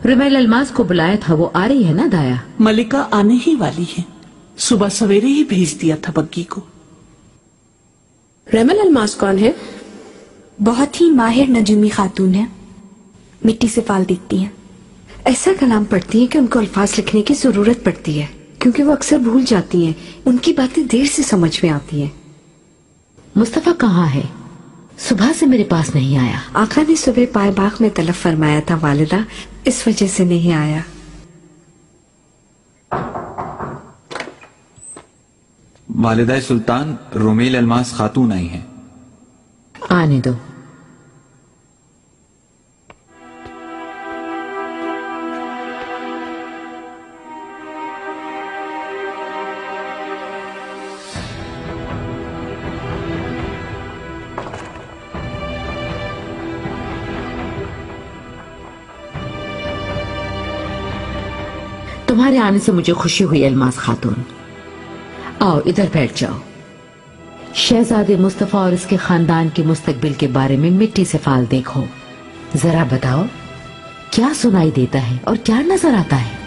रुमैल अल्मास को बुलाया था, वो आ रही है ना दाया? मलिका आने ही वाली है, सुबह सवेरे ही भेज दिया था बग्गी को। रुमैल अल्मास कौन है? बहुत ही माहिर नजूमी खातून है, मिट्टी से फाल दिखती हैं। ऐसा कलाम पढ़ती हैं कि उनको अल्फाज लिखने की जरूरत पड़ती है, क्योंकि वो अक्सर भूल जाती हैं। उनकी बातें देर से समझ में आती हैं। मुस्तफा कहाँ है? सुबह से मेरे पास नहीं आया। आका ने सुबह पाए बाग में तलब फरमाया था वालिदा, इस वजह से नहीं आया। वालिदा सुल्तान रुमैल अल्मास खातून आई हैं। आने दो। तुम्हारे आने से मुझे खुशी हुई अल्मास खातून। आओ इधर बैठ जाओ। शहजादे मुस्तफा और इसके खानदान के मुस्तकबिल के बारे में मिट्टी से फाल देखो। जरा बताओ क्या सुनाई देता है और क्या नजर आता है?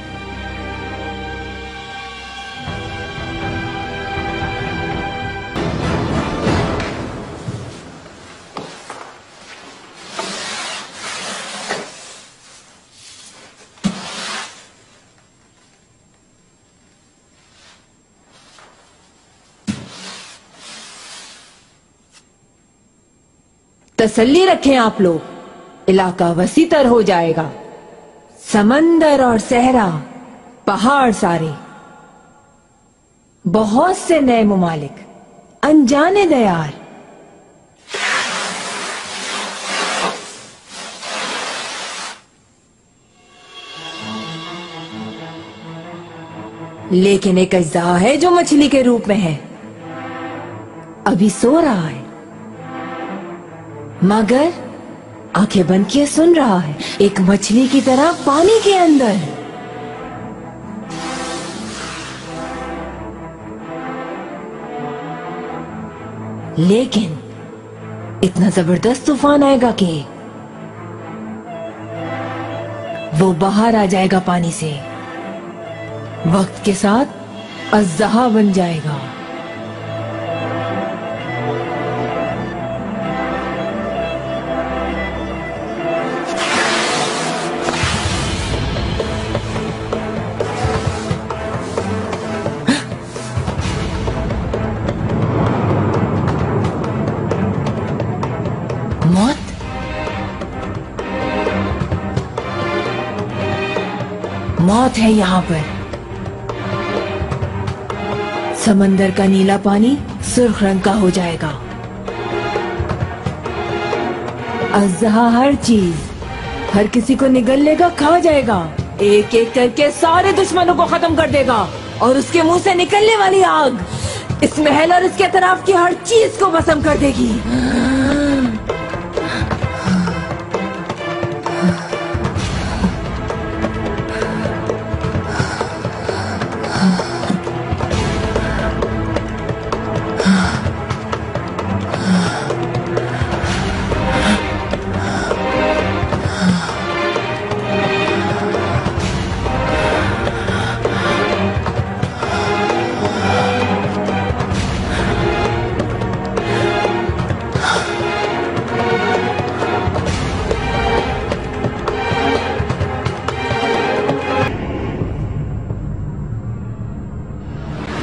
तसल्ली रखें आप लोग, इलाका वसीतर हो जाएगा। समंदर और सहरा, पहाड़ सारे, बहुत से नए मुमालिक, अनजाने दयार। लेकिन एक अज्जा है जो मछली के रूप में है, अभी सो रहा है मगर आंखें बंद किए सुन रहा है, एक मछली की तरह पानी के अंदर। लेकिन इतना जबरदस्त तूफान आएगा कि वो बाहर आ जाएगा पानी से, वक्त के साथ अज़्ज़हा बन जाएगा। मौत है यहाँ पर। समंदर का नीला पानी सुर्ख रंग का हो जाएगा। अज़्ज़हा हर चीज, हर किसी को निगल लेगा, खा जाएगा, एक एक करके सारे दुश्मनों को खत्म कर देगा। और उसके मुंह से निकलने वाली आग इस महल और इसके तरफ की हर चीज को भस्म कर देगी।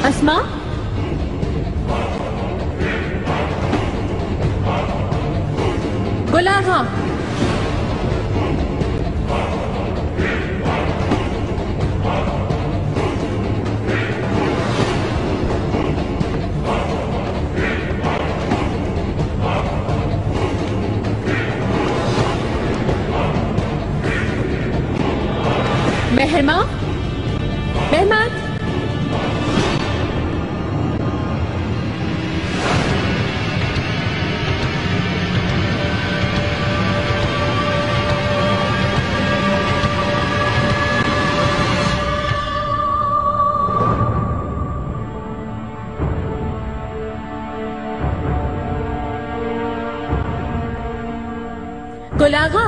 अस्मा, गुलाहा, मेहरमा, मेहमान, गुलाहा,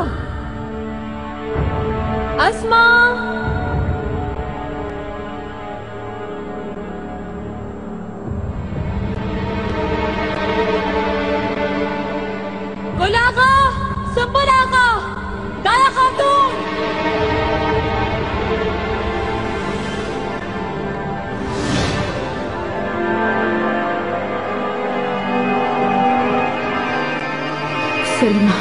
अस्मा, गुल आगा, सुब्बुल आगा, गाया खातून। सलीमा,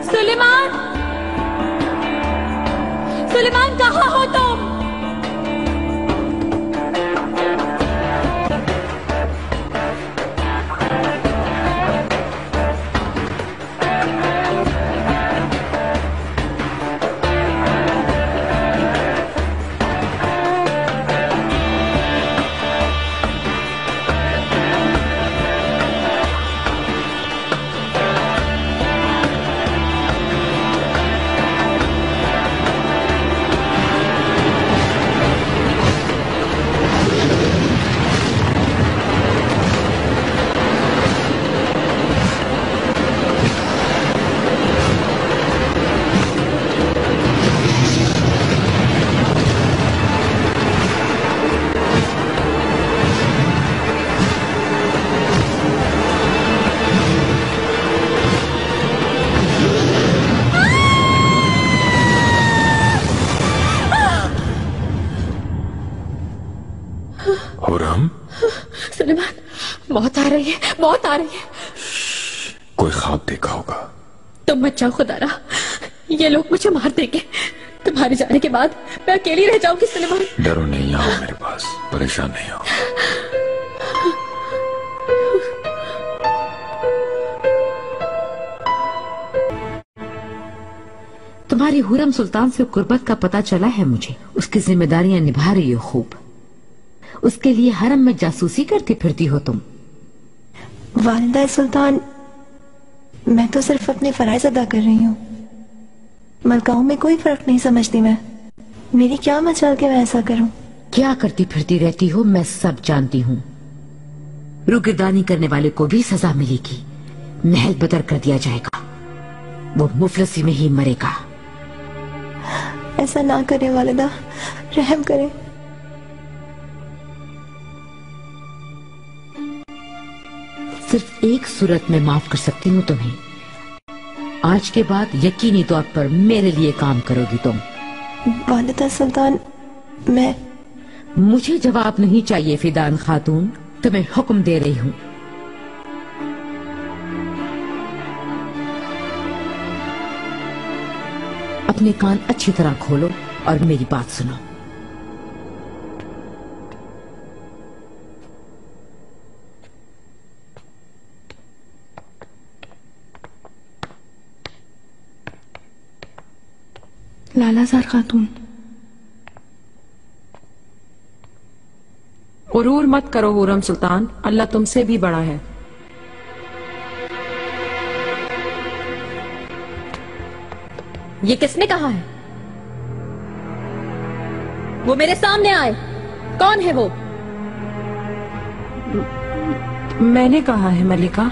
सुलेमान, सुलेमान कहाँ हो तुम? हुरम, सुलेमान, मौत आ रही है, मौत आ रही है। कोई ख्वाब देखा होगा। तुम मत जाओ खुदारा, ये लोग मुझे मार देंगे। तुम्हारे जाने के बाद मैं अकेली रह जाऊंगी सुलेमान। डरो नहीं, आओ मेरे पास, परेशान नहीं हो। तुम्हारी हुरम सुल्तान से कुर्बत का पता चला है मुझे। उसकी जिम्मेदारियां निभा रही हो खूब। उसके लिए हरम में जासूसी करती फिरती हो तुम। वालिदा सुल्तान, मैं तो सिर्फ अपने फराइज अदा कर रही हूँ। मलकाओं में कोई फर्क नहीं समझती मैं। मेरी क्या मचाल के मैं ऐसा करूँ? क्या करती फिरती रहती हो मैं सब जानती हूँ। रुगिरदानी करने वाले को भी सजा मिलेगी। महल बदर कर दिया जाएगा। वो मुफलसी में ही मरेगा। ऐसा ना करें वालिदा, रहम करें। सिर्फ एक सूरत में माफ कर सकती हूँ तुम्हें। आज के बाद यकीनी तौर पर मेरे लिए काम करोगी तुम। वालिदा सुल्तान, मुझे जवाब नहीं चाहिए फिदान खातून, तुम्हें हुक्म दे रही हूँ। अपने कान अच्छी तरह खोलो और मेरी बात सुनो। लालाजार खातून, गुरूर मत करो हुरम सुल्तान, अल्लाह तुमसे भी बड़ा है। ये किसने कहा है? वो मेरे सामने आए। कौन है वो? मैंने कहा है मलिका।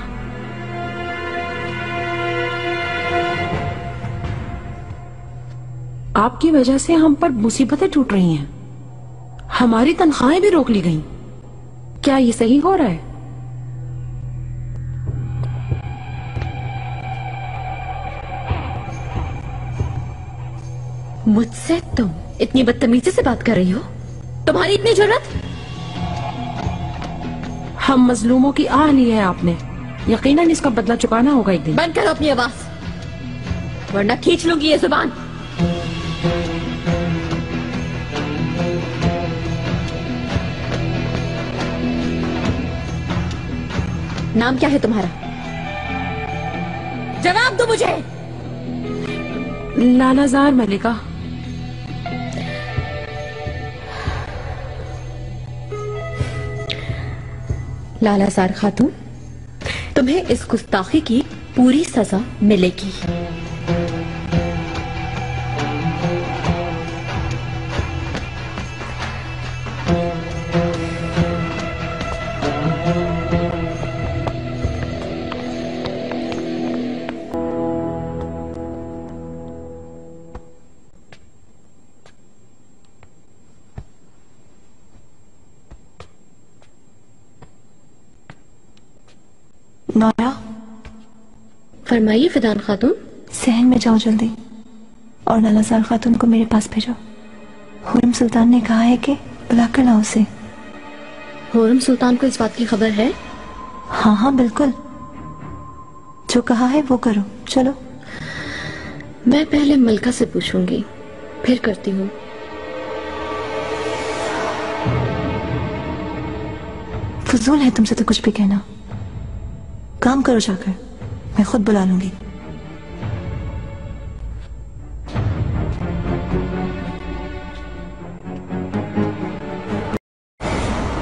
आपकी वजह से हम पर मुसीबतें टूट रही हैं। हमारी तनख्वाहें भी रोक ली गईं। क्या ये सही हो रहा है? मुझसे तुम इतनी बदतमीजी से बात कर रही हो? तुम्हारी इतनी जरूरत? हम मजलूमों की आह ली है आपने, यकीनन इसका बदला चुकाना होगा एक दिन। बंद करो अपनी आवाज, वरना खींच लूंगी ये जुबान। नाम क्या है तुम्हारा? जवाब दो मुझे। लालाजार मलिका। लालाजार खातून, तुम्हें इस गुस्ताखी की पूरी सजा मिलेगी। नौरा, फरमाइए फिदान खातून। सहन में जाओ जल्दी और लालाजार खातून को मेरे पास भेजो। हुरम सुल्तान ने कहा है कि बुला कर लाओ उसे। हुरम सुल्तान को इस बात की खबर है? हाँ हाँ बिल्कुल, जो कहा है वो करो। चलो। मैं पहले मलका से पूछूंगी, फिर करती हूँ। फजूल है तुमसे तो कुछ भी कहना। काम करो जाकर, मैं खुद बुला लूंगी।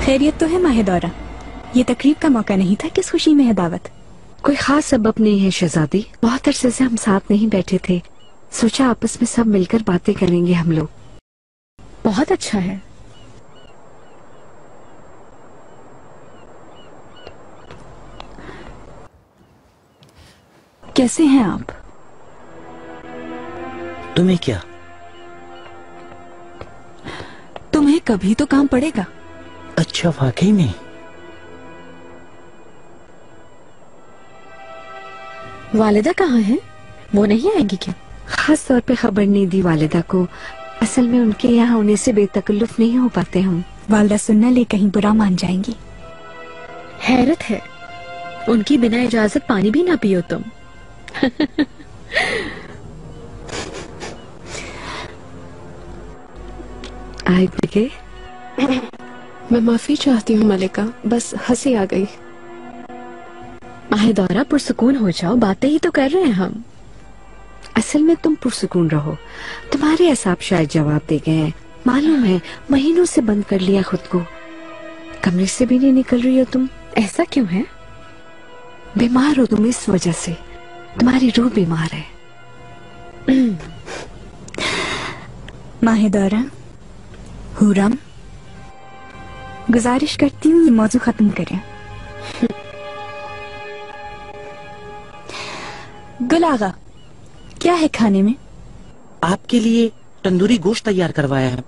खैरियत तो है माहिदौरा? ये तकरीब का मौका नहीं था, किस खुशी में है दावत? कोई खास सबब नहीं है शहजादी, बहुत अरसे से हम साथ नहीं बैठे थे, सोचा आपस में सब मिलकर बातें करेंगे हम लोग। बहुत अच्छा है। कैसे हैं आप? तुम्हें क्या? तुम्हें कभी तो काम पड़ेगा। अच्छा, वाकई में? वालिदा कहाँ हैं? वो नहीं आएंगी क्या? खास तौर पे खबर नहीं दी वालिदा को, असल में उनके यहाँ होने से बेतकल्लुफ नहीं हो पाते हम। वालिदा सुनना ले कहीं बुरा मान जाएंगी। हैरत है, उनकी बिना इजाजत पानी भी ना पियो तुम। आए बेटे। मैं माफी चाहती हूँ मलिका, बस हंसी आ गई। माहिदौरा पुरसुकून हो जाओ, बातें ही तो कर रहे हैं हम। असल में तुम पुरसुकून रहो, तुम्हारे असाब शायद जवाब दे गए हैं। मालूम है महीनों से बंद कर लिया खुद को, कमरे से भी नहीं निकल रही हो तुम। ऐसा क्यों है? बीमार हो तुम, इस वजह से तुम्हारी रूह बीमार है। माहिदौरा, हुरम, गुजारिश करती हूँ ये मौजू खत्म करें। गुल आगा, क्या है खाने में? आपके लिए तंदूरी गोश्त तैयार करवाया है।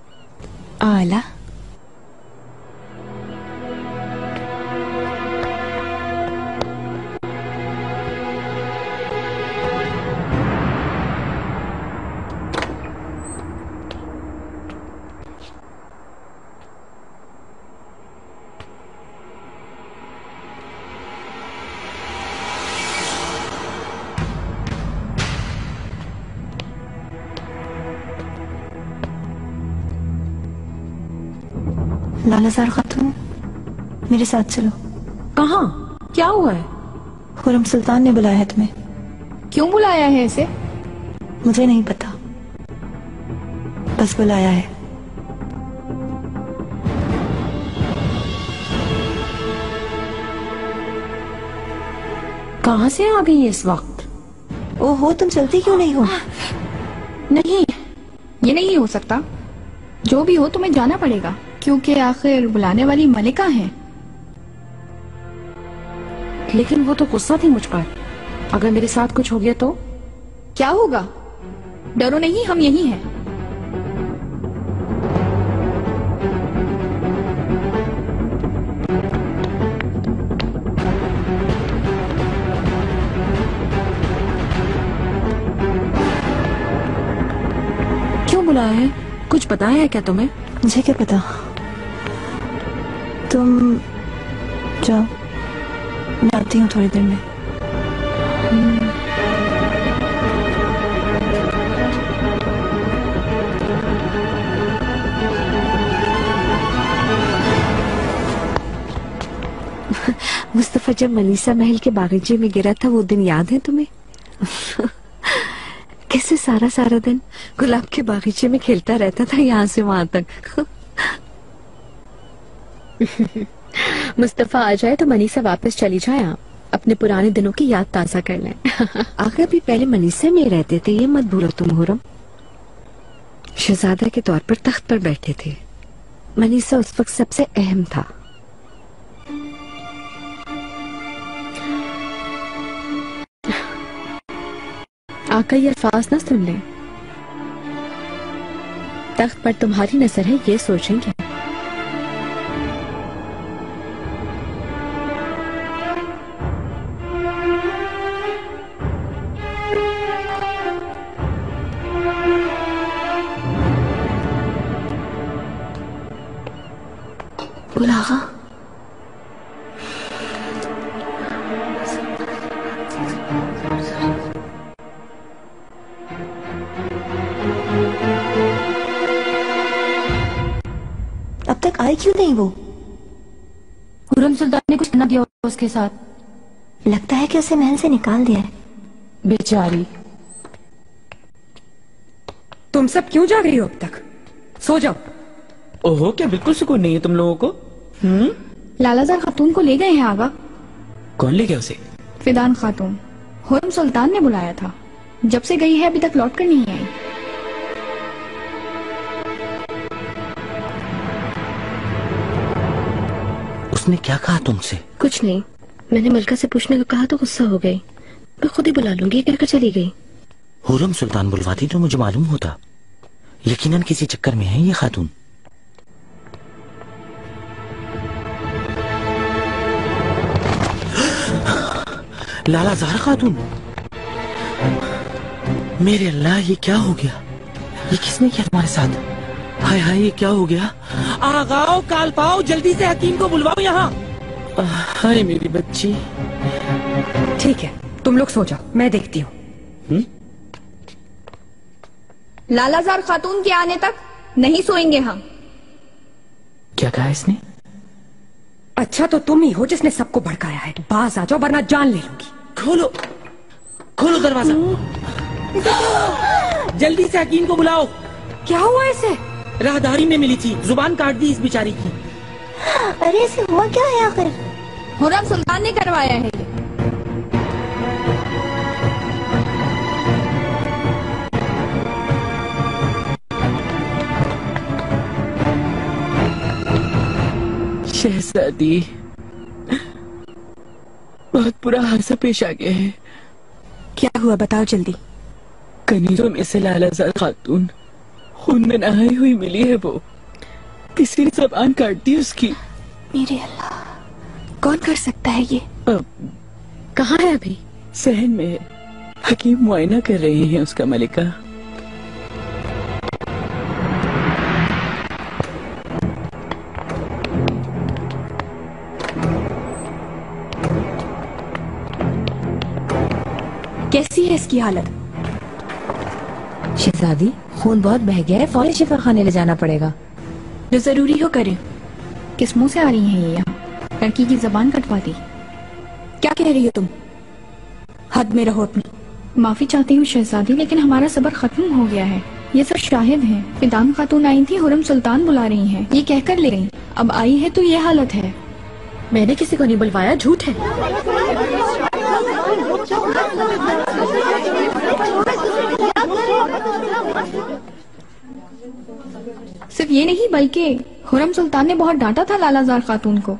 आला। लालाजार खातून, मेरे साथ चलो। कहाँ? क्या हुआ है? खुरम सुल्तान ने बुलाया है तुम्हें। क्यों बुलाया है इसे? मुझे नहीं पता, बस बुलाया है। कहाँ से आ गई इस वक्त? ओहो, तुम चलती क्यों नहीं हो? नहीं, ये नहीं हो सकता। जो भी हो तुम्हें जाना पड़ेगा, क्योंकि आखिर बुलाने वाली मलिका है। लेकिन वो तो गुस्सा थी मुझ पर। अगर मेरे साथ कुछ हो गया तो? क्या होगा? डरो नहीं, हम यही हैं। क्यों बुलाया है? कुछ बताया है क्या तुम्हें? मुझे क्या पता। तुम जाओ, मैं आती हूँ थोड़ी देर में। मुस्तफा जब मनीषा महल के बागीचे में गिरा था वो दिन याद है तुम्हें? कैसे सारा सारा दिन गुलाब के बागीचे में खेलता रहता था, यहाँ से वहां तक। मुस्तफा आ जाए तो मनीषा वापस चली जाए, आप अपने पुराने दिनों की याद ताजा कर लें। आगे भी पहले मनीषा में रहते थे, ये मत भूलो तुम हुरम। शहजादा के तौर पर तख्त पर बैठे थे। मनीषा उस वक्त सबसे अहम था। आका ये अल्फाज ना सुन लें। तख्त पर तुम्हारी नजर है, ये सोचेंगे। वो? खुर्रम सुल्तान ने कुछ ना किया उसके साथ। लगता है कि उसे महल से निकाल दिया है। बेचारी। तुम सब क्यों जाग रही हो अब तक? सो जाओ। ओहो, क्या बिल्कुल सुकून नहीं है तुम लोगों को? लालाजार खातून को ले गए हैं आगा। कौन ले गया उसे? फिदान खातून। खुर्रम सुल्तान ने बुलाया था। जब से गई है अभी तक लौट कर नहीं आई। उसने क्या कहा तुमसे? कुछ नहीं, मैंने मलका से पूछने को कहा तो गुस्सा हो गई। मैं खुद ही बुला लूंगी, कहकर चली गई। हुर्रम सुल्तान बुलवाती तो मुझे मालूम होता। यकीनन किसी चक्कर में है ये खातून। लाला ज़ाहरा खातून, मेरे अल्लाह, ये क्या हो गया? ये किसने किया तुम्हारे साथ? हाय हाय, ये क्या हो गया? आगाओ, काल पाओ, जल्दी से हकीम को बुलवाओ यहाँ। हाय मेरी बच्ची। ठीक है, तुम लोग सो जाओ, मैं देखती हूँ। लालाजार खातून के आने तक नहीं सोएंगे हम। क्या कहा इसने? अच्छा तो तुम ही हो जिसने सबको भड़काया है। बाज आ जाओ वरना जान ले लूंगी। खोलो, खोलो दरवाजा। जल्दी से हकीम को बुलाओ। क्या हुआ इसे? राहदारी में मिली थी, जुबान काट दी इस बेचारी की। अरे इसे हुआ क्या है आखिर? खुर्रम सुल्तान ने करवाया है ये। शहजादी, बहुत बुरा हादसा पेश आ गया है। क्या हुआ बताओ जल्दी। कनीरों में से लालाजार खातून खून में नहाई हुई मिली है। वो किसी ने ज़बान काट दी उसकी। मेरे अल्लाह, कौन कर सकता है ये? कहाँ है अभी? सहन में है। हकीम मुआयना कर रहे हैं उसका मलिका। कैसी है इसकी हालत? शहजादी, खून बहुत बह गया है, फौरन शिफा खाने ले जाना पड़ेगा। जो जरूरी हो करें। किस मुंह से आ रही हैं ये यहाँ? लड़की की जबान कटवा दी। क्या कह रही हो तुम? हद में रहो अपनी। माफी चाहती हूँ शहजादी, लेकिन हमारा सबर खत्म हो गया है। ये सब शाहिद हैं। फिदान खातून आई थी, खुर्रम सुल्तान बुला रही हैं। ये कहकर ले गई, अब आई है तो ये हालत है। मैंने किसी को नहीं बुलवाया, झूठ है। सिर्फ ये नहीं बल्कि खुर्रम सुल्तान ने बहुत डांटा था लालाजार खातून को।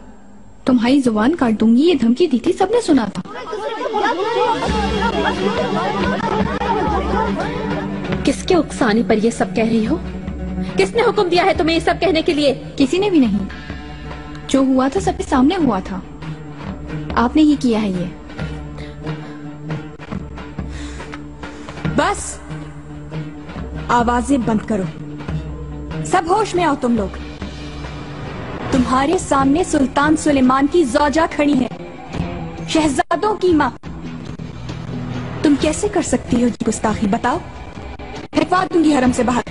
तुम्हारी जुबान काट दूंगी ये धमकी दी थी, सबने सुना था। किसके उकसाने पर ये सब कह रही हो? किसने हुक्म दिया है तुम्हें ये सब कहने के लिए? किसी ने भी नहीं। जो हुआ था सबके सामने हुआ था। आपने ही किया है ये। बस आवाजें बंद करो। सब होश में आओ तुम लोग। तुम्हारे सामने सुल्तान सुलेमान की ज़ौजा खड़ी है, शहजादों की माँ। तुम कैसे कर सकती हो ये गुस्ताखी? बताओ। फेंकवा दूंगी हरम से बाहर।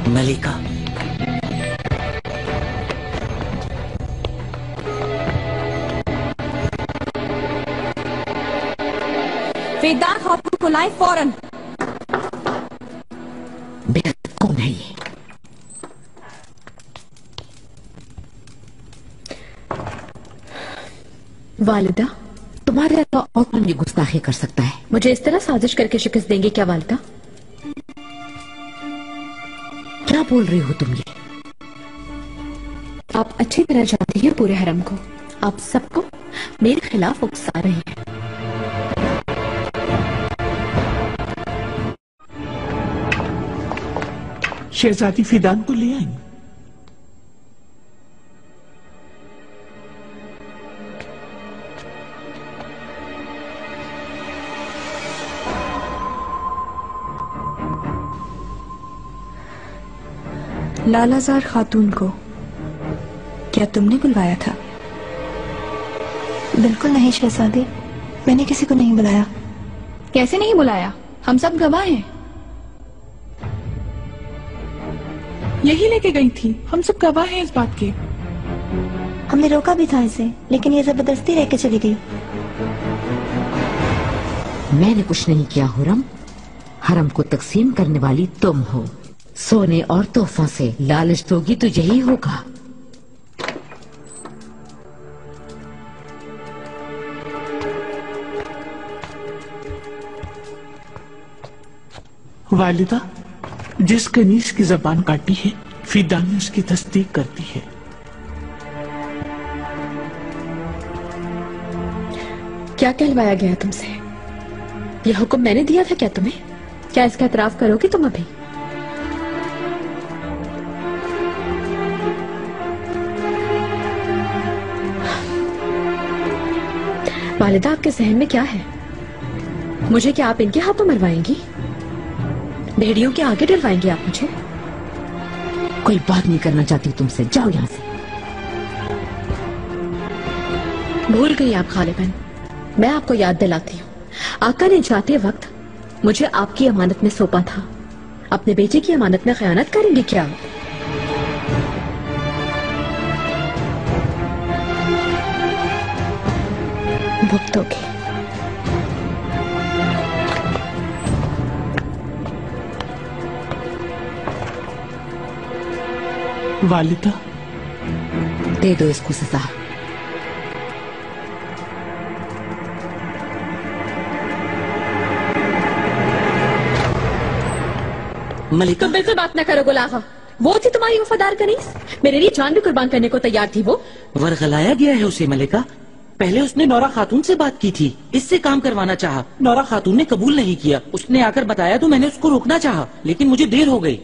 मलिका, फिदान खातून को लाएं फौरन। बेहद कौन है ये? वालिदा, तुम्हारे अलावा और कौन ये गुस्ताखी कर सकता है? मुझे इस तरह साजिश करके शिकस्त देंगे क्या वालिदा? क्या बोल रही हो तुम ये? आप अच्छी तरह जानती हैं पूरे हरम को। आप सबको मेरे खिलाफ उकसा रहे हैं। शहजादी फिदान को ले आई। लालाजार खातून को क्या तुमने बुलवाया था? बिल्कुल नहीं शहजादी, मैंने किसी को नहीं बुलाया। कैसे नहीं बुलाया? हम सब गवाह हैं। यही लेके गई थी, हम सब गवाह हैं इस बात के। हमने रोका भी था इसे, लेकिन ये जबरदस्ती लेके चली गई। मैंने कुछ नहीं किया हुरम। हरम को तकसीम करने वाली तुम हो। सोने और तोहफों से लालच दोगी तो यही होगा। वालिदा, जिस कनीज की जबान काटी है, फिदा ने उसकी तस्दीक करती है। क्या कहलवाया गया तुमसे? यह हुक्म मैंने दिया था क्या तुम्हें? क्या इसका एतराफ करोगी तुम अभी? वालिदा, आपके जहन में क्या है? मुझे क्या आप इनके हाथों मरवाएंगी? भेड़ियों के आगे डलवाएंगे आप मुझे? कोई बात नहीं करना चाहती तुमसे, जाओ यहाँ से। भूल गई आप खालिबन, मैं आपको याद दिलाती हूँ। आका ने जाते वक्त मुझे आपकी अमानत में सौंपा था। अपने बेटे की अमानत में खयानत करेंगे क्या? भुगतोगे। वालिदा, दे दो इसको सजा। मलिका, तुम बिल्कुल बात न करो गुलाहा। वो थी तुम्हारी वफादार कनीज, मेरे लिए जान भी कुर्बान करने को तैयार थी। वो वरगलाया गया है उसे मलिका। पहले उसने नौरा खातून से बात की थी, इससे काम करवाना चाहा। नौरा खातून ने कबूल नहीं किया। उसने आकर बताया तो मैंने उसको रोकना चाहा, लेकिन मुझे देर हो गई।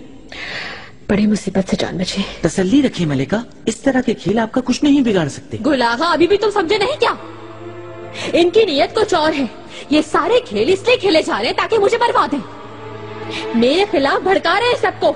बड़ी मुसीबत से जान बची। तसल्ली रखिए मलिका, इस तरह के खेल आपका कुछ नहीं बिगाड़ सकते। गुलाहा, अभी भी तुम समझे नहीं क्या? इनकी नीयत कुछ और है। ये सारे खेल इसलिए खेले जा रहे हैं ताकि मुझे मरवा दें। मेरे खिलाफ भड़का रहे हैं सबको।